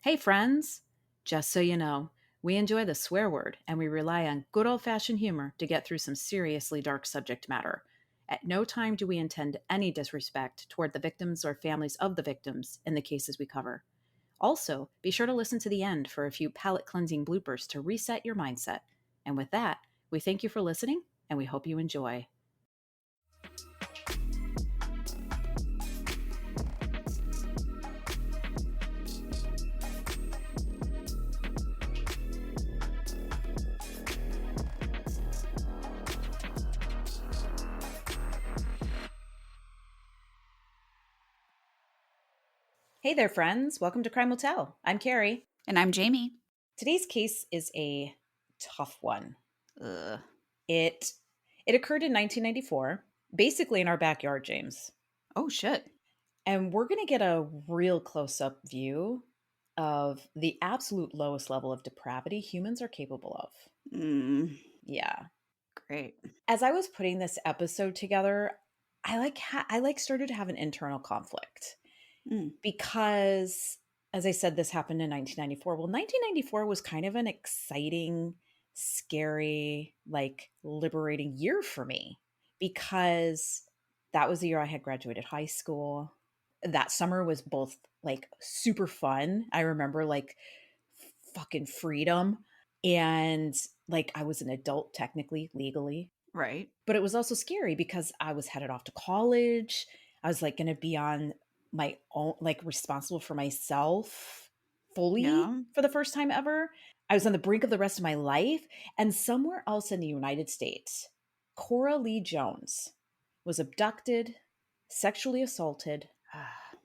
Hey, friends! Just so you know, we enjoy the swear word and we rely on good old fashioned humor to get through some seriously dark subject matter. At no time do we intend any disrespect toward the victims or families of the victims in the cases we cover. Also, be sure to listen to the end for a few palate cleansing bloopers to reset your mindset. And with that, we thank you for listening and we hope you enjoy. Hey there, friends! Welcome to Crime Will Tell. I'm Carrie. And I'm Jamie. Today's case is a tough one. Ugh. It it occurred in 1994, basically in our backyard, James. Oh, shit. And we're going to get a real close-up view of the absolute lowest level of depravity humans are capable of. Mm, Yeah. great. As I was putting this episode together, I started to have an internal conflict Mm, because, as I said, this happened in 1994. Well, 1994 was kind of an exciting, scary, liberating year for me because that was the year I had graduated high school. That summer was both super fun. I remember fucking freedom, and I was an adult technically, legally, right. but it was also scary because I was headed off to college. I was going to be on my own, responsible for myself fully Yeah. for the first time ever. I was on the brink of the rest of my life. And somewhere else in the United States, Cora Lee Jones was abducted, sexually assaulted,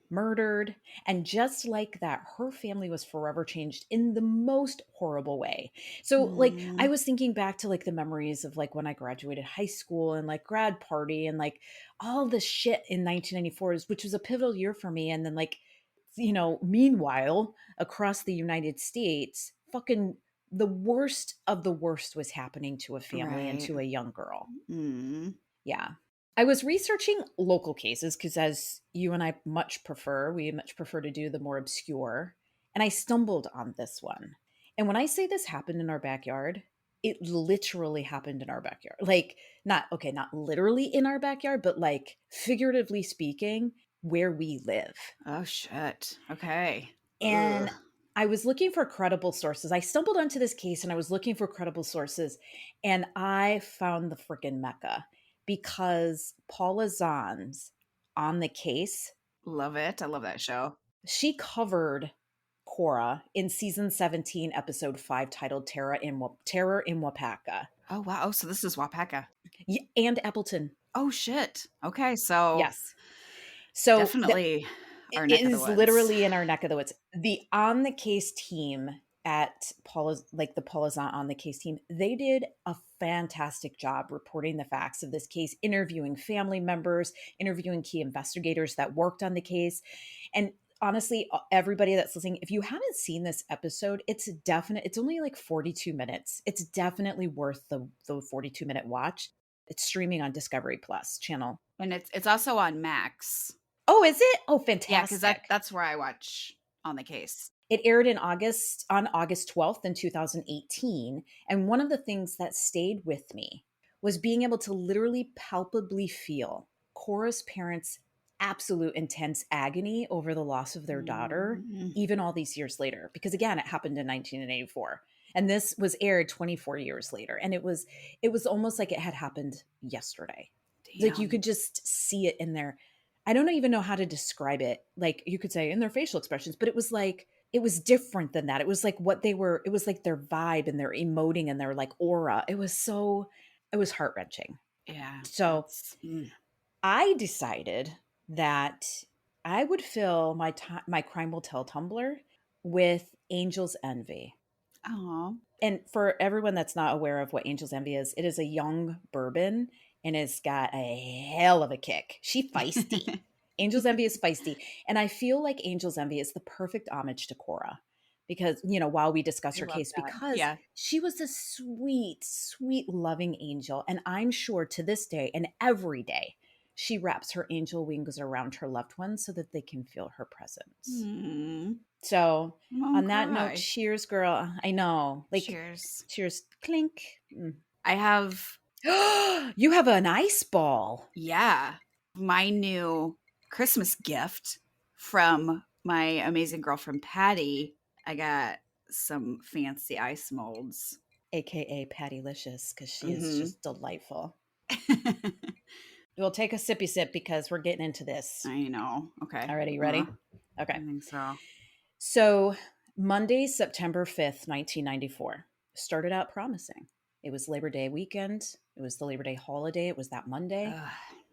murdered, and just like that, her family was forever changed in the most horrible way. So I Mm, was thinking back to the memories of when I graduated high school and grad party and all the shit in 1994, which was a pivotal year for me. And then meanwhile, across the United States, fucking the worst of the worst was happening to a family and right. to a young girl. Mm, Yeah. I was researching local cases because, as you and I we much prefer to do the more obscure. And I stumbled on this one. And when I say this happened in our backyard, it literally happened in our backyard. Not literally in our backyard, but figuratively speaking, where we live. oh, shit. Okay. Ugh. And I was looking for credible sources. I stumbled onto this case and I was looking for credible sources, and I found the freaking Mecca because Paula Zahn's on the case. Love it. I love that show. She covered Cora in season 17, episode 5, titled Terror in Wapaka. Oh, wow. Oh, so this is Wapaka. And Appleton. Oh, shit. Okay. So Yes. So definitely it our neck of the is woods. literally in our neck of the woods. The on the case team at Paula's, the Paula's on the case team, they did a fantastic job reporting the facts of this case, interviewing family members, interviewing key investigators that worked on the case. And honestly, everybody that's listening, if you haven't seen this episode, it's only 42 minutes. It's definitely worth the 42-minute watch. It's streaming on Discovery Plus channel. And it's also on Max. Oh, is it? Oh, Yeah, because fantastic. that's where I watch On the Case. It aired on August 12th in 2018. And one of the things that stayed with me was being able to literally palpably feel Cora's parents' absolute intense agony over the loss of their daughter, Mm, even all these years later. Because again, it happened in 1984. And this was aired 24 years later. And it was almost like it had happened yesterday. Like you damn. could just see it in their, I don't even know how to describe it. Like you could say in their facial expressions, but it was different than that. It was like it was like their vibe and their emoting and their aura. It was heart wrenching. Yeah, So that's I decided that I would fill my Crime Will Tell Tumblr with Angel's Envy. oh, And for everyone that's not aware of what Angel's Envy is, it is a young bourbon and it's got a hell of a kick. She feisty. Angel's Envy is feisty. And I feel like Angel's Envy is the perfect homage to Cora because, while we discuss I her love case, that. because Yeah. she was a sweet, sweet, loving angel. And I'm sure to this day and every day, she wraps her angel wings around her loved ones so that they can feel her presence. Mm. So, I on won't that note, cry. cheers, girl. I know. Like, Cheers. cheers. Clink. Mm. I have, You have an ice ball. yeah, my new Christmas gift from my amazing girlfriend Patty. I got some fancy ice molds. AKA Pattylicious, because she is Hmm. just delightful. We'll take a sippy sip because we're getting into this. I know. Okay. Alrighty, you Uh, ready? Okay. I think so. So, Monday, September 5th, 1994, started out promising. It was Labor Day weekend. It was the Labor Day holiday. It was that Monday. Ugh.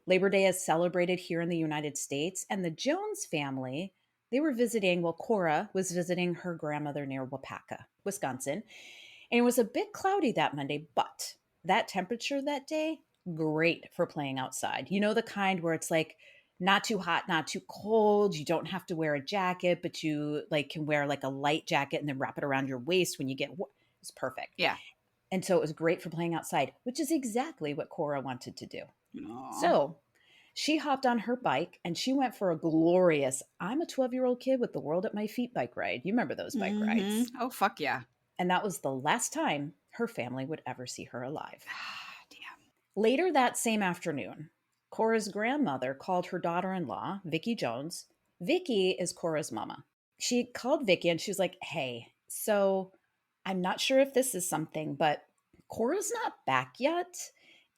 Labor Day is celebrated here in the United States, and the Jones family, they were visiting, well, Cora was visiting her grandmother near Wapaka, Wisconsin. And it was a bit cloudy that Monday, but that temperature that day, great for playing outside. You know, the kind where it's like not too hot, not too cold. You don't have to wear a jacket, but you like can wear like a light jacket and then wrap it around your waist when you get it's perfect. Yeah. And so it was great for playing outside, which is exactly what Cora wanted to do. Aw. So she hopped on her bike and she went for a glorious, I'm a 12-year-old kid with the world at my feet bike ride. You remember those bike Mm-hmm. rides? Oh, fuck yeah. And that was the last time her family would ever see her alive. Damn. Later that same afternoon, Cora's grandmother called her daughter in law, Vicki Jones. Vicki is Cora's mama. She called Vicki and she was like, hey, so I'm not sure if this is something, but Cora's not back yet.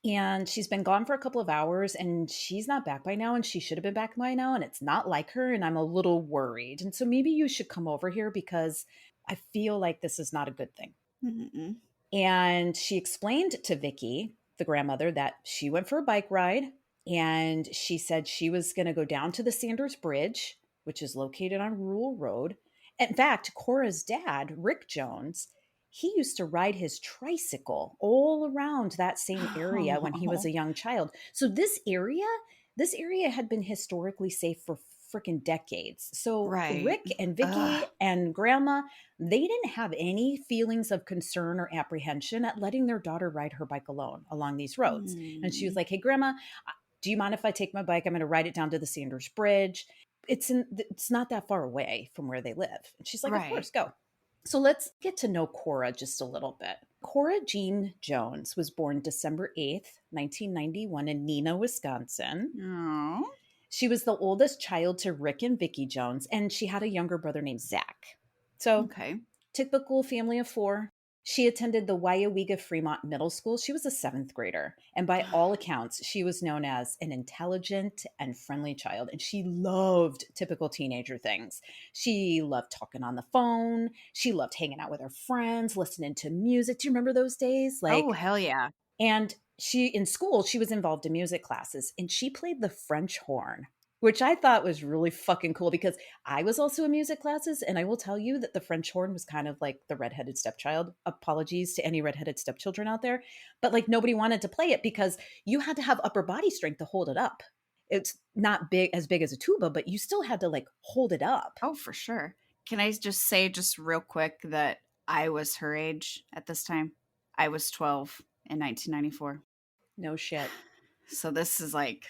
And she's been gone for a couple of hours and she's not back by now. And she should have been back by now. And it's not like her. And I'm a little worried. And so maybe you should come over here because I feel like this is not a good thing. Mm-mm. And she explained to Vicky, the grandmother, that she went for a bike ride and she said she was going to go down to the Sanders Bridge, which is located on Rural Road. In fact, Cora's dad, Rick Jones, he used to ride his tricycle all around that same area when he was Oh, a young child. So this area had been historically safe for freaking decades. So right. Rick and Ugh. Vicky and grandma, they didn't have any feelings of concern or apprehension at letting their daughter ride her bike alone along these roads. And she was Mm. like, "Hey grandma, do you mind if I take my bike? I'm going to ride it down to the Sanders Bridge. It's not that far away from where they live." And she's like, "Of Right. course, go." So let's get to know Cora just a little bit. Cora Jean Jones was born December 8th, 1991 in Neenah, Wisconsin. Oh. She was the oldest child to Rick and Vicki Jones, and she had a younger brother named Zach. So, Okay. typical family of four. She attended the Weyauwega Fremont Middle School. She was a seventh grader. And by all accounts, she was known as an intelligent and friendly child. And she loved typical teenager things. She loved talking on the phone. She loved hanging out with her friends, listening to music. Do you remember those days? Oh, Like, hell yeah. and she, in school, she was involved in music classes and she played the French horn, which I thought was really fucking cool because I was also in music classes. And I will tell you that the French horn was kind of like the redheaded stepchild. Apologies to any redheaded stepchildren out there. But like nobody wanted to play it because you had to have upper body strength to hold it up. It's not big as a tuba, but you still had to like hold it up. Oh, for sure. Can I just say, just real quick, that I was her age at this time? I was 12 in 1994. No shit. So this is like,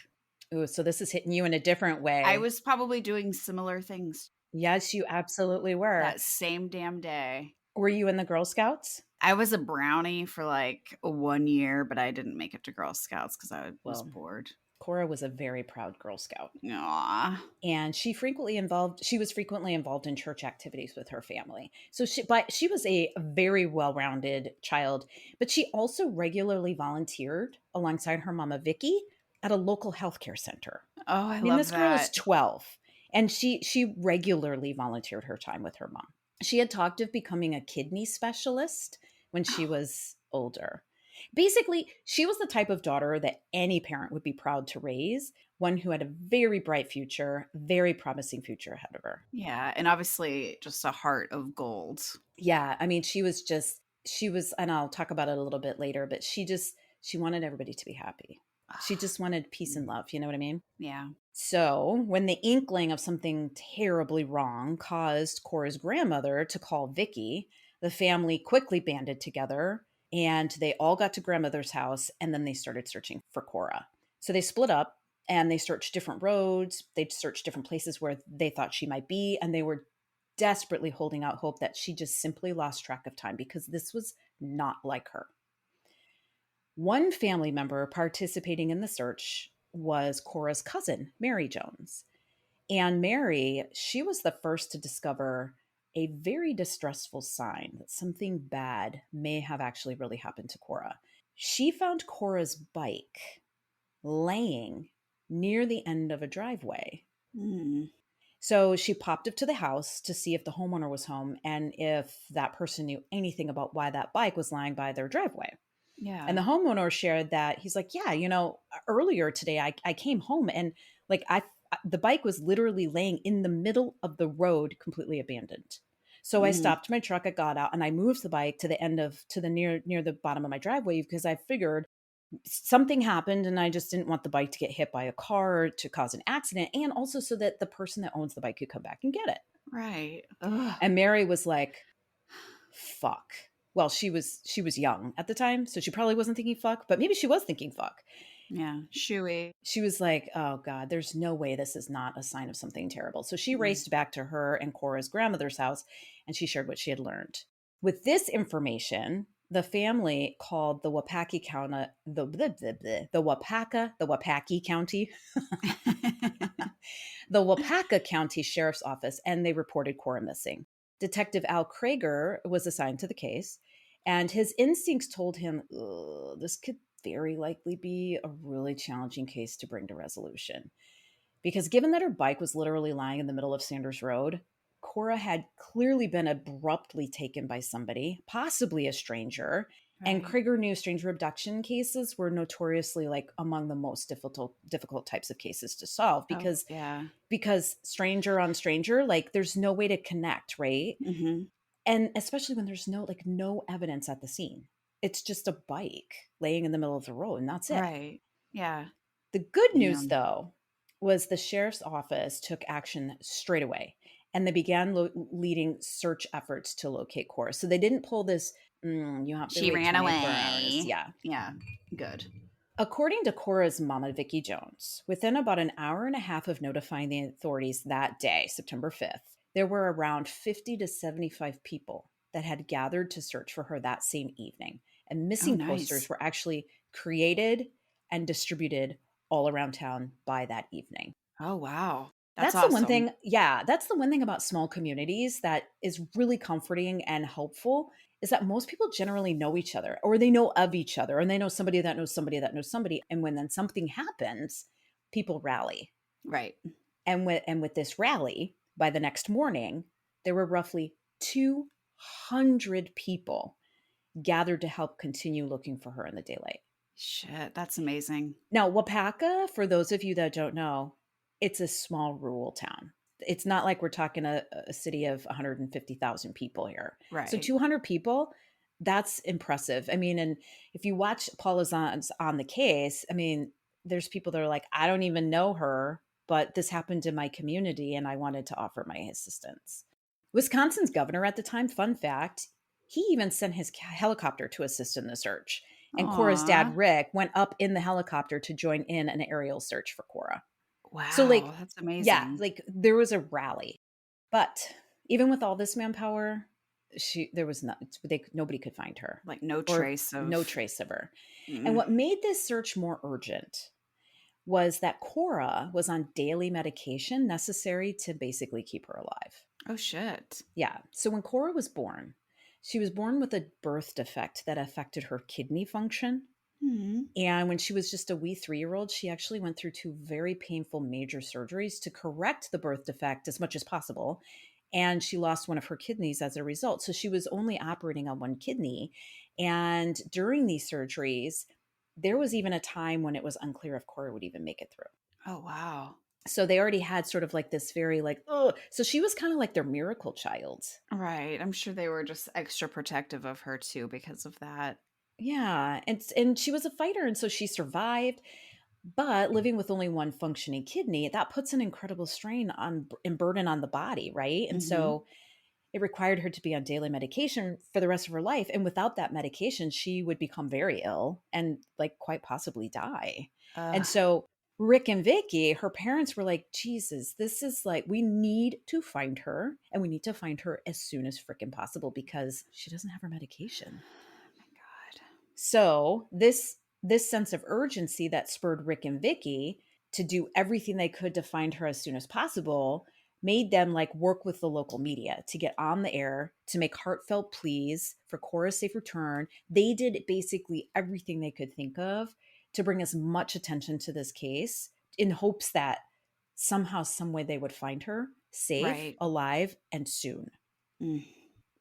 Ooh, so this is hitting you in a different I way. was probably doing similar things Yes, you absolutely were. that same damn day. Were you in the Girl Scouts? I was a brownie for like 1 year, but I didn't make it to Girl Scouts because I was Well, bored. Cora was a very proud Girl Scout. Aw. And she was frequently involved in church activities with her family. So she was a very well-rounded child, but she also regularly volunteered alongside her mama Vicky at a local healthcare center. Oh, I I mean, love this girl is that. 12 and she regularly volunteered her time with her mom. She had talked of becoming a kidney specialist when she was older. Basically, she was the type of daughter that any parent would be proud to raise, one who had a very bright future, very promising future ahead of her. Yeah, and obviously just a heart of gold. Yeah, I mean, she was, and I'll talk about it a little bit later, but she wanted everybody to be happy. She just wanted peace and love, you know what I mean? Yeah. So, when the inkling of something terribly wrong caused Cora's grandmother to call Vicky, the family quickly banded together and they all got to grandmother's house and then they started searching for Cora. So, they split up and they searched different roads, they searched different places where they thought she might be, and they were desperately holding out hope that she just simply lost track of time because this was not like her. One family member participating in the search was Cora's cousin, Mary Jones. And Mary, she was the first to discover a very distressful sign that something bad may have actually really happened to Cora. She found Cora's bike laying near the end of a driveway. Mm, So she popped up to the house to see if the homeowner was home and if that person knew anything about why that bike was lying by their driveway. And yeah. the homeowner shared that he's like, yeah, earlier today I came home and like the bike was literally laying in the middle of the road, completely abandoned. So I Mm, stopped my truck, I got out and I moved the bike to the end of to the near the bottom of my driveway because I figured something happened and I just didn't want the bike to get hit by a car to cause an accident and also so that the person that owns the bike could come back and get it. right. Ugh. And Mary was like, fuck. Well, she was young at the time, so she probably wasn't thinking fuck, but maybe she was thinking fuck. Yeah. Shooey. She was like, "Oh god, there's no way this is not a sign of something terrible." So she Mm. raced back to her and Cora's grandmother's house and she shared what she had learned. With this information, the family called the Wapaki County, the Wapaki County, the Wapaka County Sheriff's Office, and they reported Cora missing. Detective Al Krager was assigned to the case, and his instincts told him, "Ugh, this could very likely be a really challenging case to bring to resolution." Because given that her bike was literally lying in the middle of Sanders Road, Cora had clearly been abruptly taken by somebody, possibly a stranger. And Right. Krieger knew stranger abduction cases were notoriously like among the most difficult types of cases to solve Oh, because yeah. stranger on stranger, like there's no way to connect, right? Mhm. And especially when there's no evidence at the scene. It's just a bike laying in the middle of the road and that's it. Right. Yeah. The good news, Damn. though, was the sheriff's office took action straight away and they began leading search efforts to locate Cora. So they didn't pull this, you have to She wait ran 24 hours. away. Yeah. Yeah. Good. According to Cora's mama, Vicki Jones, within about an hour and a half of notifying the authorities that day, September 5th, there were around 50 to 75 people that had gathered to search for her that same evening. And Oh, missing posters nice. were actually created and distributed all around town by that evening. Oh, wow. That's That's the one awesome. thing, yeah, that's the one thing about small communities that is really comforting and helpful is that most people generally know each other or they know of each other and they know somebody that knows somebody that knows somebody. And when then something happens, people rally. Right. And with this rally, by the next morning, there were roughly 200 people gathered to help continue looking for her in the daylight. Shit, that's amazing. Now, Wapaka, for those of you that don't know, it's a small rural town. It's not like we're talking a city of 150,000 people here. So Right. 200 people, that's impressive. I mean, and if you watch Paula Zahns on the case, I mean, there's people that are like, I don't even know her, but this happened in my community and I wanted to offer my assistance. Wisconsin's governor at the time, fun fact, he even sent his helicopter to assist in the search. And Cora's Aw. dad, Rick, went up in the helicopter to join in an aerial search for Cora. So, Wow, like, that's yeah, amazing. like there was a rally. But even with all this manpower, there was not, nobody could find her Like, no or trace no of trace of her. And mm. what made this search more urgent was that Cora was on daily medication necessary to basically keep her alive. Oh, shit. Yeah. So when Cora was born, she was born with a birth defect that affected her kidney function. Mhm. And when she was just a wee 3-year-old, she actually went through 2 very painful major surgeries to correct the birth defect as much as possible. And she lost one of her kidneys as a result. So she was only operating on one kidney. And during these surgeries, there was even a time when it was unclear if Cora would even make it through. Oh, wow. So they already had sort of like this very like, oh, so she was kind of like their miracle child. Right, I'm sure they were just extra protective of her too because of that. Yeah, and she was a fighter, and so she survived. But living with only one functioning kidney, that puts an incredible strain on and burden on the body, right? And Mhm. so it required her to be on daily medication for the rest of her life. And without that medication, she would become very ill and like quite possibly die. And Ugh. so Rick and Vicky, her parents were like, Jesus, this is like, we need to find her and we need to find her as soon as freaking possible because she doesn't have her medication. My God. So this sense of urgency that spurred Rick and Vicky to do everything they could to find her as soon as possible made them like work with the local media to get on the air to make heartfelt pleas for Cora's safe return. They did basically everything they could think of to bring as much attention to this case in hopes that somehow some way they would find her safe, Right. alive and soon. Mm.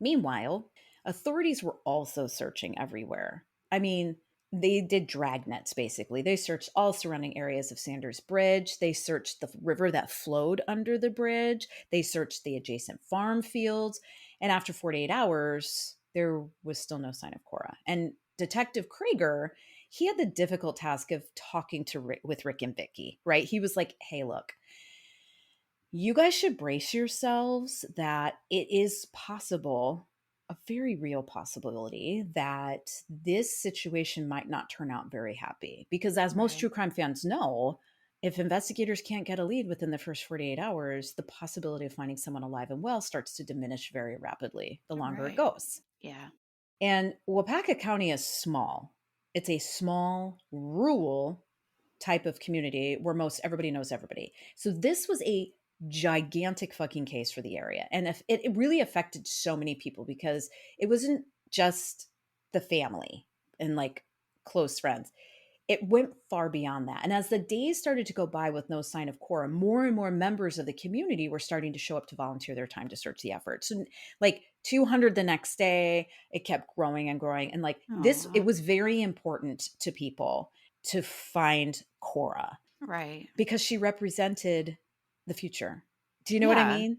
Meanwhile, authorities were also searching everywhere. I mean, they did dragnets basically. They searched all surrounding areas of Sanders Bridge. They searched the river that flowed under the bridge. They searched the adjacent farm fields. And after 48 hours, there was still no sign of Cora. And Detective Krieger, he had the difficult task of talking to with Rick and Vicky, right? He was like, hey, look, you guys should brace yourselves that it is possible, a very real possibility, that this situation might not turn out very happy. Because, as most Right. true crime fans know, if investigators can't get a lead within the first 48 hours, the possibility of finding someone alive and well starts to diminish very rapidly the longer it Right. goes. Yeah. And Wapaka County is small. It's a small, rural type of community where most everybody knows everybody. So this was a gigantic fucking case for the area. And if it really affected so many people because it wasn't just the family and like close friends. It went far beyond that. And as the days started to go by with no sign of Cora, more and more members of the community were starting to show up to volunteer their time to search the effort. So, like 200 the next day, it kept growing and growing. And like this, it Oh. was very important to people to find Cora Right. because she represented the future. Do you know what I Yeah. mean?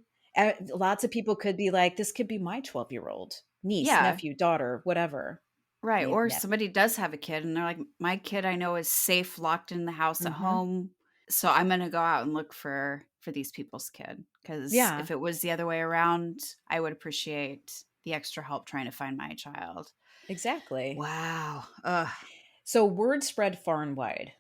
Lots of people could be like, this could be my 12-year-old niece, Yeah. nephew, daughter, whatever. Right. Or Nephew. somebody does have a kid and they're like, my kid I know is safe, locked in the house at Hmm. home. So I'm gonna go out and look for these people's kid. Because Yeah, if it was the other way around, I would appreciate the extra help trying to find my child. exactly. Wow. Ugh. So word spread far and wide.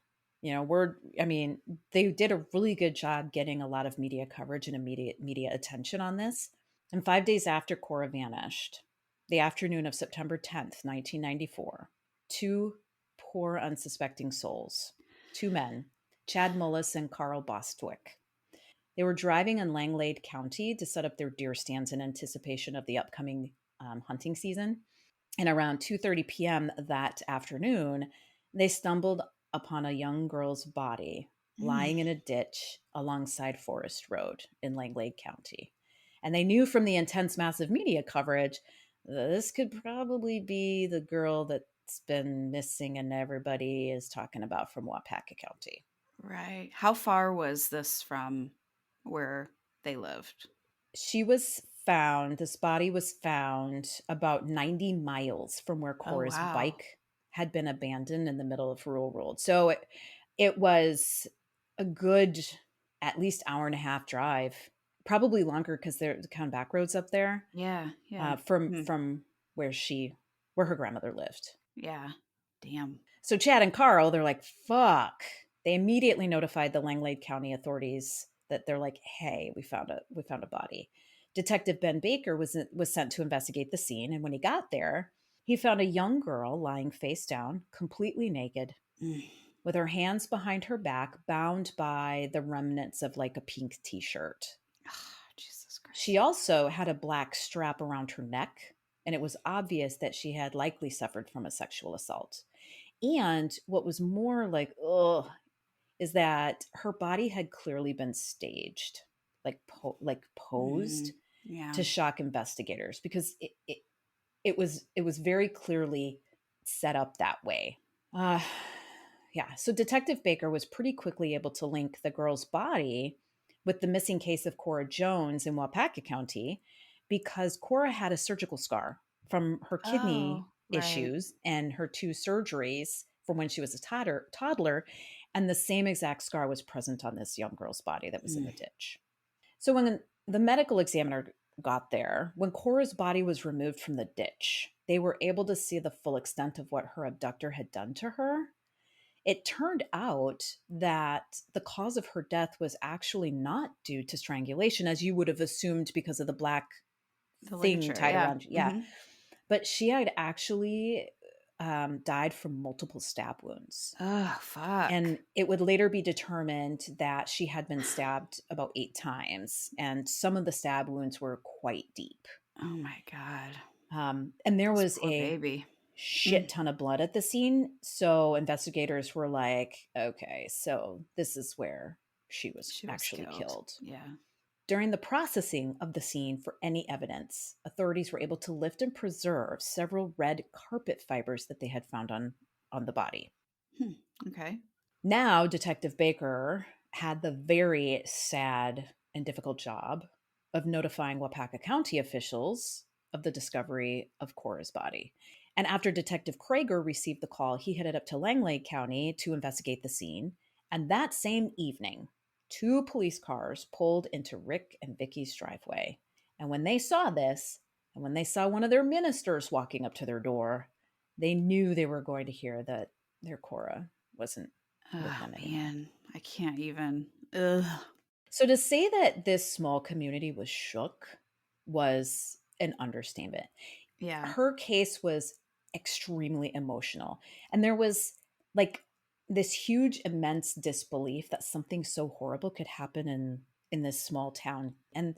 I mean, they did a really good job getting a lot of media coverage and immediate media attention on this. And 5 days after Cora vanished, the afternoon of September 10th, 1994, two poor, unsuspecting souls, two men, Chad Mullis and Carl Bostwick, they were driving in Langlade County to set up their deer stands in anticipation of the upcoming hunting season. And around 2:30 p.m. that afternoon, they stumbled upon a young girl's body Mm. lying in a ditch alongside Forest Road in Langlade County. And they knew from the intense massive media coverage that this could probably be the girl that's been missing and everybody is talking about from Wapaka County. Right. How far was this from where they lived? This body was found about 90 miles from where Oh, Cora's wow. bike had been abandoned in the middle of rural road. So it was a good at least hour and a half drive, probably longer because there's kind of back roads up there Yeah. Yeah. Hmm. from where where her grandmother lived. Yeah. Damn. So Chad and Carl, they're like, fuck. They immediately notified the Langlade County authorities that they're like, hey, we found a body. Detective Ben Baker was sent to investigate the scene, and when he got there, he found a young girl lying face down, completely naked, Mm. with her hands behind her back, bound by the remnants of like a pink t-shirt. Jesus She Christ. also had a black strap around her neck, and it was obvious that she had likely suffered from a sexual assault. And what was more like, ugh, is that her body had clearly been staged, like posed Mm. Yeah. to shock investigators because it was very clearly set up that way. Uh, yeah. So Detective Baker was pretty quickly able to link the girl's body with the missing case of Cora Jones in Wapaka County because Cora had a surgical scar from her kidney Oh, right. issues and her two surgeries from when she was a toddler. And the same exact scar was present on this young girl's body that was in the Mm. ditch. So when the medical examiner got there, when Cora's body was removed from the ditch, they were able to see the full extent of what her abductor had done to her. It turned out that the cause of her death was actually not due to strangulation, as you would have assumed because of the black The thing ligature, tied yeah. around. Yeah. Hmm. But she had actually died from multiple stab wounds. Oh, fuck. And it would later be determined that she had been stabbed about 8 times, and some of the stab wounds were quite deep. Oh my God. And there This was poor a baby. shit Mm. ton of blood at the scene. So investigators were like, okay, so this is where she was She was actually killed. killed. Yeah. During the processing of the scene for any evidence, authorities were able to lift and preserve several red carpet fibers that they had found on the body. Hmm. Okay. Now, Detective Baker had the very sad and difficult job of notifying Wapaka County officials of the discovery of Cora's body. And after Detective Krager received the call, he headed up to Langley County to investigate the scene. And that same evening, 2 police cars pulled into Rick and Vicky's driveway. And when they saw this, and when they saw one of their ministers walking up to their door, they knew they were going to hear that their Cora wasn't with Oh them anymore. man, I can't even. Ugh. So to say that this small community was shook was an understatement. Yeah. Her case was extremely emotional. And there was like this huge, immense disbelief that something so horrible could happen in this small town. And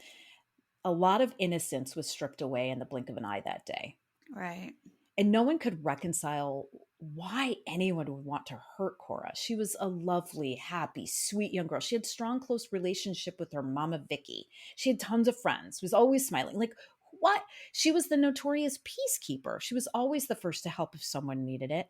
a lot of innocence was stripped away in the blink of an eye that day. Right. And no one could reconcile why anyone would want to hurt Cora. She was a lovely, happy, sweet young girl. She had strong, close relationship with her mama Vicky. She had tons of friends. Was always smiling. Like what? She was the notorious peacekeeper. She was always the first to help if someone needed it.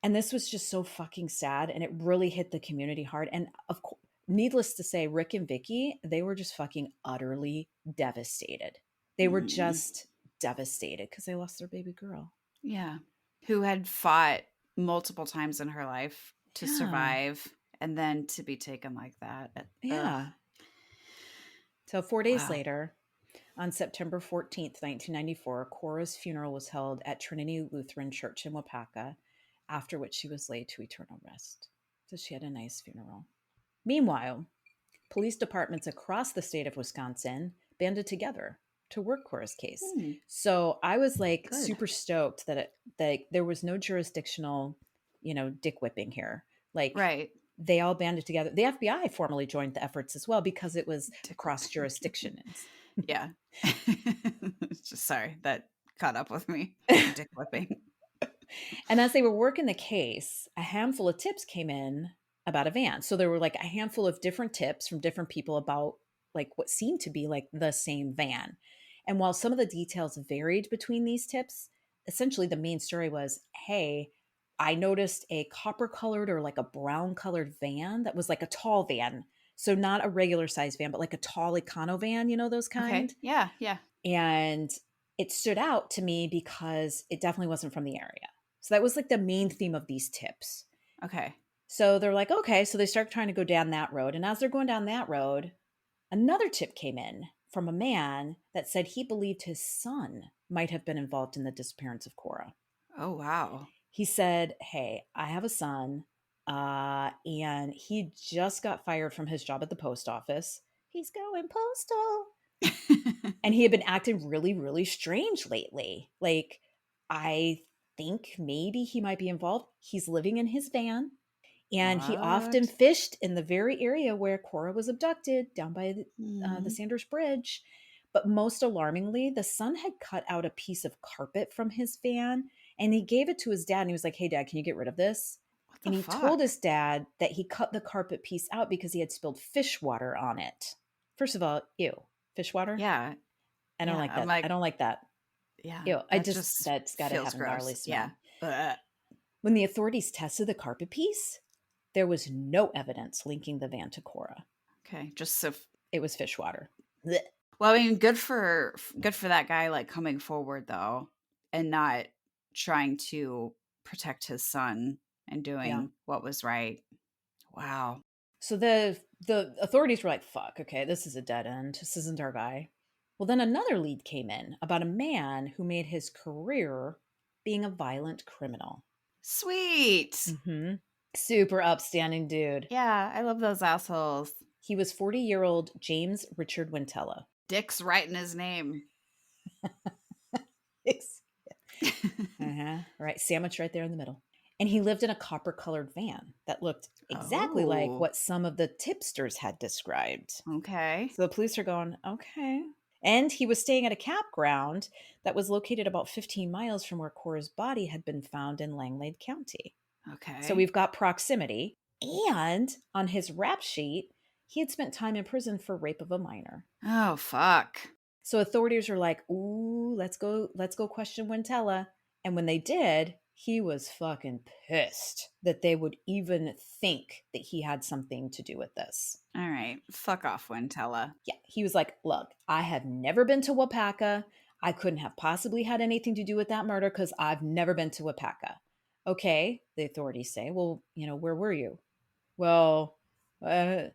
And this was just so fucking sad, and it really hit the community hard. And of course, needless to say, Rick and Vicky, they were just fucking utterly devastated. They were Mm. just devastated because they lost their baby girl. Yeah. Who had fought multiple times in her life to Yeah. survive and then to be taken like that. Ugh. Yeah. So 4 days Wow. later, on September 14th, 1994, Cora's funeral was held at Trinity Lutheran Church in Wapaka, after which she was laid to eternal rest. So she had a nice funeral. Meanwhile, police departments across the state of Wisconsin banded together to work Cora's case. Hmm. So I was like Good. super stoked that there was no jurisdictional, dick whipping here. Like Right. they all banded together. The FBI formally joined the efforts as well because it was Dick across whipping. jurisdictions. Yeah. Just sorry, that caught up with me. Dick whipping. And as they were working the case, a handful of tips came in about a van. So there were like a handful of different tips from different people about like what seemed to be like the same van. And while some of the details varied between these tips, essentially the main story was, hey, I noticed a copper colored or like a brown colored van that was like a tall van. So not a regular size van, but like a tall Econo van, those Okay. kind. Yeah. Yeah. And it stood out to me because it definitely wasn't from the area. So that was like the main theme of these tips. Okay. So they're like, okay, so they start trying to go down that road. And as they're going down that road, another tip came in from a man that said he believed his son might have been involved in the disappearance of Cora. Oh, wow. He said, hey, I have a son, and he just got fired from his job at the post office. He's going postal. And he had been acting really, really strange lately. Like, I think maybe he might be involved. He's living in his van, and he often What? fished in the very area where Cora was abducted, down by the Mhm. Sanders Bridge. But most alarmingly, the son had cut out a piece of carpet from his van, and he gave it to his dad. And he was like, hey, Dad, can you get rid of this? What the And he told fuck? his dad that he cut the carpet piece out because he had spilled fish water on it. First of all, ew, fish water? Yeah. I don't Yeah. like I'm that. I like, don't like that. yeah, Ew, that just that's got to feels have a gnarly gross. Yeah. smell. Ugh. When the authorities tested the carpet piece, there was no evidence linking the van to Cora. Okay. Just so. It was fish water. Blech. Well, I mean, good for that guy, like coming forward though, and not trying to protect his son and Yeah. doing what was right. Wow. So the authorities were like, "Fuck, okay, this is a dead end. This isn't our guy." Well, then another lead came in about a man who made his career being a violent criminal. Sweet. Mhm. Super upstanding dude. Yeah, I love those assholes. He was 40-year-old James Richard Wintella. Dick's right in his name. Right, sandwich right there in the middle. And he lived in a copper colored van that looked exactly like Oh, what some of the tipsters had described. okay. So the police are going, okay. And he was staying at a campground that was located about 15 miles from where Cora's body had been found in Langlade County. So Okay. we've got proximity. And on his rap sheet, he had spent time in prison for rape of a minor. Oh, fuck. So authorities are like, "Ooh, let's go question Wintella." And when they did, he was fucking pissed that they would even think that he had something to do with this. All right. Fuck off, Wintella. Yeah, he was like, "Look, I have never been to Wapaka. I couldn't have possibly had anything to do with that murder because I've never been to Wapaka." Okay, the authorities say, "Well, where were you?" Well, uh,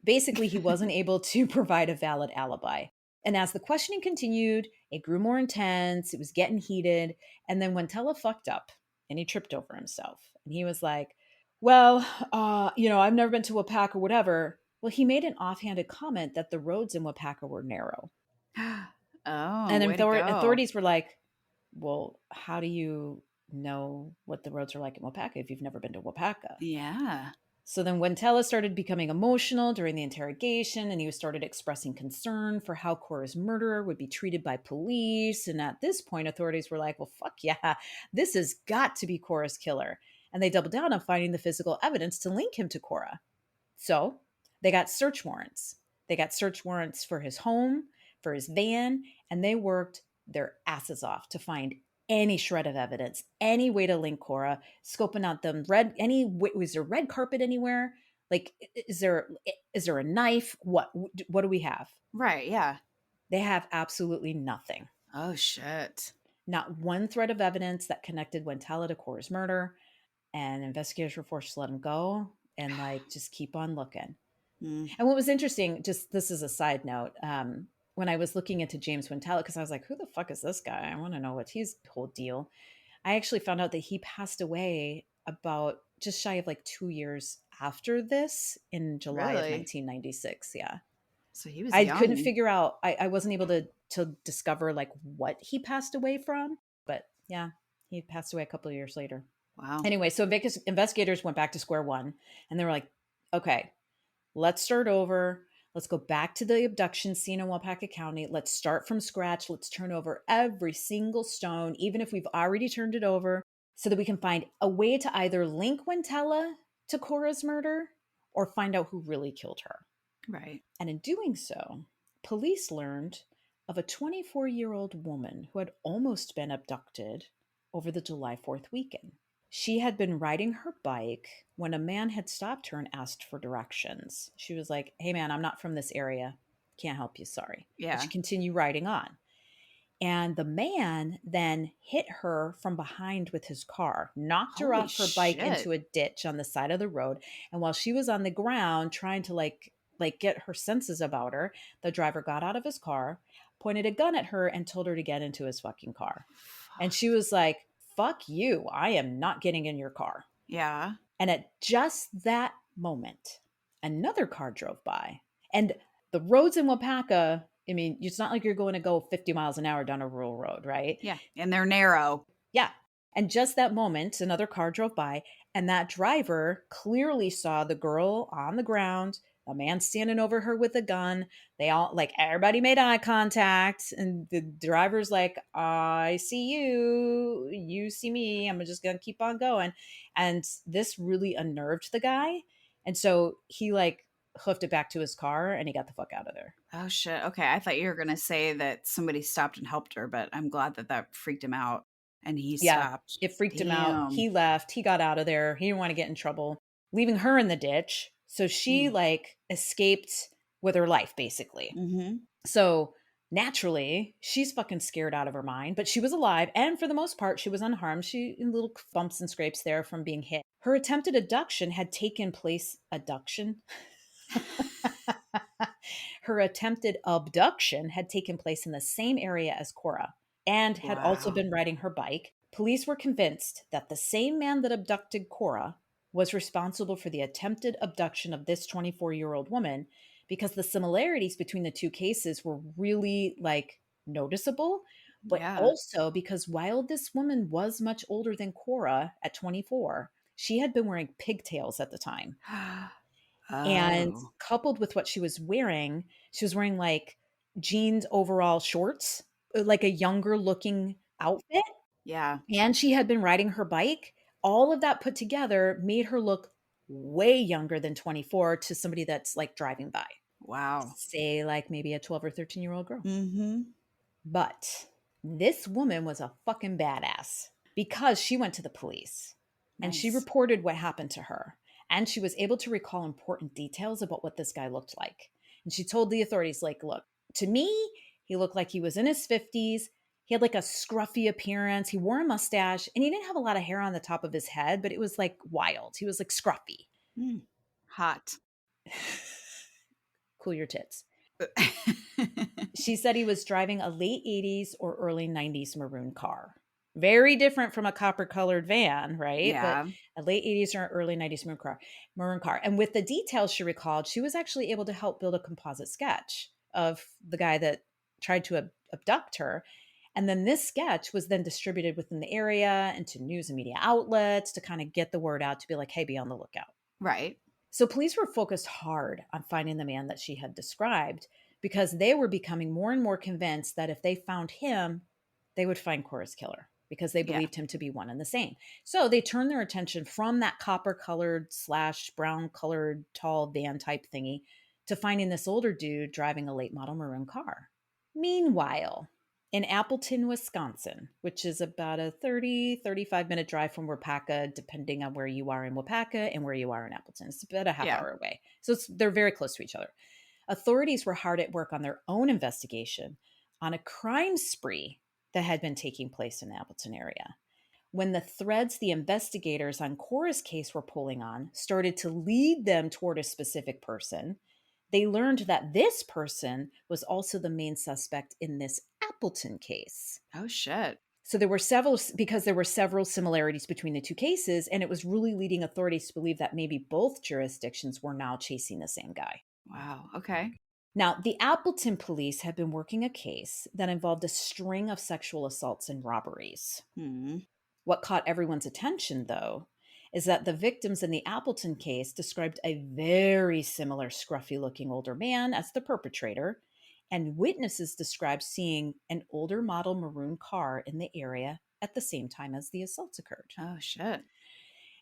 basically, he wasn't able to provide a valid alibi. And as the questioning continued, it grew more intense. It was getting heated. And then Wentella fucked up and he tripped over himself. And he was like, well, I've never been to Wapaka or whatever. Well, he made an offhanded comment that the roads in Wapaka were narrow. Oh, And way to go. authorities were like, well, how do you know what the roads are like in Wapaka if you've never been to Wapaka? Yeah. So then Wentella started becoming emotional during the interrogation and he started expressing concern for how Cora's murderer would be treated by police. And at this point, authorities were like, well, fuck yeah, this has got to be Cora's killer. And they doubled down on finding the physical evidence to link him to Cora. So they got search warrants. They got search warrants for his home, for his van, and they worked their asses off to find any shred of evidence, any way to link Cora, scoping out them was there red carpet anywhere? Like, is there a knife? What do we have? Right. Yeah. They have absolutely nothing. Oh, shit. Not one thread of evidence that connected Wentella to Cora's murder, and investigators were forced to let him go and like just keep on looking. Mm, And what was interesting, just this is a side note, when I was looking into James Wintella, because I was like, who the fuck is this guy? I want to know what his whole deal. I actually found out that he passed away about just shy of like 2 years after this in July of really? 1996. Yeah. So he was I couldn't young. figure out, I wasn't able to discover like what he passed away from, but yeah, he passed away a couple of years later. Wow. Anyway, so investigators went back to square one and they were like, okay, let's start over. Let's go back to the abduction scene in Wapaka County. Let's start from scratch. Let's turn over every single stone, even if we've already turned it over, so that we can find a way to either link Wintella to Cora's murder or find out who really killed her. Right. And in doing so, police learned of a 24-year-old woman who had almost been abducted over the July 4th weekend. She had been riding her bike when a man had stopped her and asked for directions. She was like, "Hey, man, I'm not from this area. Can't help you. Sorry." And she Yeah. continued riding on. And the man then hit her from behind with his car, knocked her Holy off her bike into shit. a ditch on the side of the road. And while she was on the ground trying to get her senses about her, the driver got out of his car, pointed a gun at her, and told her to get into his fucking car. And she Fuck. was like, "Fuck you. I am not getting in your car." Yeah. And at just that moment, another car drove by. And the roads in Wapaka, I mean, it's not like you're going to go 50 miles an hour down a rural road, right? Yeah. And they're narrow. Yeah. And just that moment, another car drove by, and that driver clearly saw the girl on the ground, a man standing over her with a gun. They all, like, everybody made eye contact, and the driver's like, "I see you, you see me, I'm just gonna keep on going." And this really unnerved the guy. And so he, like, hoofed it back to his car and he got the fuck out of there. Oh, shit. Okay. I thought you were going to say that somebody stopped and helped her, but I'm glad that that freaked him out and he Yeah, stopped. it freaked him out. Damn. He left. He got out of there. He didn't want to get in trouble, leaving her in the ditch. So she Mm. like escaped with her life, basically. Hmm. So naturally, she's fucking scared out of her mind, but she was alive. And for the most part, she was unharmed. She little bumps and scrapes there from being hit. Her attempted abduction had taken place. Abduction? Her attempted abduction had taken place in the same area as Cora and had also Wow. been riding her bike. Police were convinced that the same man that abducted Cora was responsible for the attempted abduction of this 24-year-old woman because the similarities between the two cases were really like noticeable, but Yeah. also because while this woman was much older than Cora at 24, she had been wearing pigtails at the time. And Oh. coupled with what she was wearing like jeans overall shorts, like a younger looking outfit, Yeah. and she had been riding her bike. All of that put together made her look way younger than 24 to somebody that's like driving by. Wow. Say like maybe a 12 or 13-year-old girl. Mhm. But this woman was a fucking badass because she went to the police and she Nice. reported what happened to her. And she was able to recall important details about what this guy looked like. And she told the authorities, like, look, to me, he looked like he was in his 50s. He had like a scruffy appearance. He wore a mustache and he didn't have a lot of hair on the top of his head, but it was like wild. He was like scruffy. Mm. Hot. Cool your tits. She said he was driving a late 80s or early 90s maroon car. Very different from a copper colored van, right? But Yeah. a late 80s or early 90s maroon car. And with the details she recalled, she was actually able to help build a composite sketch of the guy that tried to abduct her. And then this sketch was then distributed within the area and to news and media outlets to kind of get the word out to be like, hey, be on the lookout. Right. So police were focused hard on finding the man that she had described because they were becoming more and more convinced that if they found him, they would find Cora's killer because they Yeah. believed him to be one and the same. So they turned their attention from that copper colored slash brown colored tall van type thingy to finding this older dude driving a late model maroon car. Meanwhile, in Appleton, Wisconsin, which is about a 35-minute drive from Wapaka, depending on where you are in Wapaka and where you are in Appleton. It's about a half Yeah. hour away. So they're very close to each other. Authorities were hard at work on their own investigation on a crime spree that had been taking place in the Appleton area. When the threads the investigators on Cora's case were pulling on started to lead them toward a specific person, they learned that this person was also the main suspect in this Appleton case. Oh shit. So there were several, because there were several similarities between the two cases, and it was really leading authorities to believe that maybe both jurisdictions were now chasing the same guy. Wow. Okay. Now, the Appleton police had been working a case that involved a string of sexual assaults and robberies. Hmm. What caught everyone's attention, though, is that the victims in the Appleton case described a very similar scruffy looking older man as the perpetrator, and witnesses described seeing an older model maroon car in the area at the same time as the assaults occurred. Oh shit.